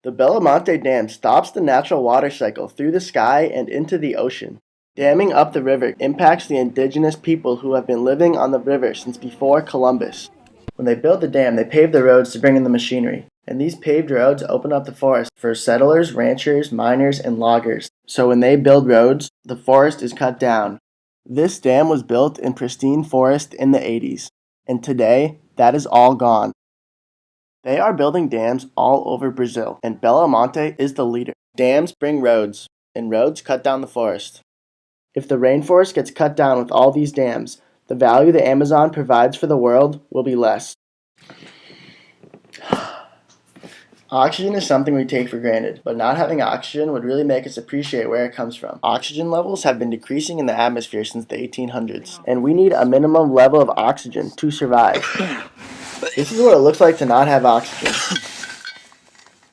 The Monte Dam stops the natural water cycle through the sky and into the ocean. Damming up the river impacts the indigenous people who have been living on the river since before Columbus. When they build the dam, they pave the roads to bring in the machinery. And these paved roads open up the forest for settlers, ranchers, miners, and loggers. So when they build roads, the forest is cut down. This dam was built in pristine forest in the 80s. And today, that is all gone. They are building dams all over Brazil, and Belo Monte is the leader. Dams bring roads, and roads cut down the forest. If the rainforest gets cut down with all these dams, the value the Amazon provides for the world will be less. Oxygen is something we take for granted, but not having oxygen would really make us appreciate where it comes from. Oxygen levels have been decreasing in the atmosphere since the 1800s, and we need a minimum level of oxygen to survive. This is what it looks like to not have oxygen.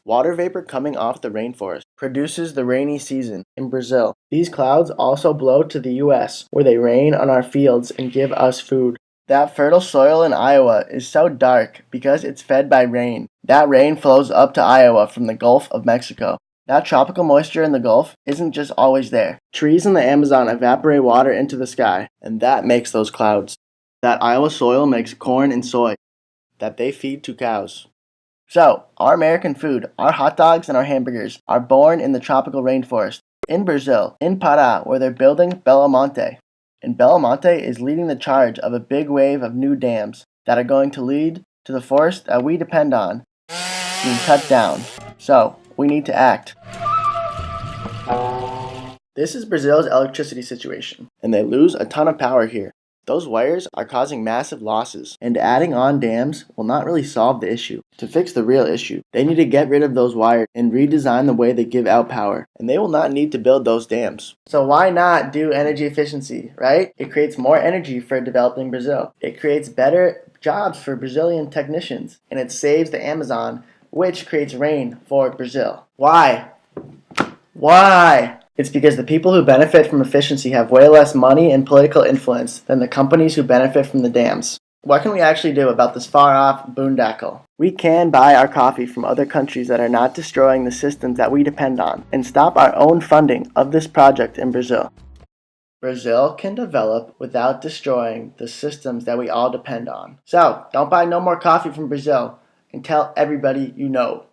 Water vapor coming off the rainforest produces the rainy season in Brazil. These clouds also blow to the US, where they rain on our fields and give us food. That fertile soil in Iowa is so dark because it's fed by rain. That rain flows up to Iowa from the Gulf of Mexico. That tropical moisture in the Gulf isn't just always there. Trees in the Amazon evaporate water into the sky, and that makes those clouds. That Iowa soil makes corn and soy that they feed to cows. So, our American food, our hot dogs and our hamburgers, are born in the tropical rainforest, in Brazil, in Pará, where they're building Belo Monte. And Belo Monte is leading the charge of a big wave of new dams that are going to lead to the forest that we depend on being cut down. So, we need to act. This is Brazil's electricity situation, and they lose a ton of power here. Those wires are causing massive losses, and adding on dams will not really solve the issue. To fix the real issue, they need to get rid of those wires and redesign the way they give out power, and they will not need to build those dams. So why not do energy efficiency, right? It creates more energy for developing Brazil. It creates better jobs for Brazilian technicians, and it saves the Amazon, which creates rain for Brazil. Why? Why? It's because the people who benefit from efficiency have way less money and political influence than the companies who benefit from the dams. What can we actually do about this far-off boondoggle? We can buy our coffee from other countries that are not destroying the systems that we depend on and stop our own funding of this project in Brazil. Brazil can develop without destroying the systems that we all depend on. So, don't buy no more coffee from Brazil and tell everybody you know.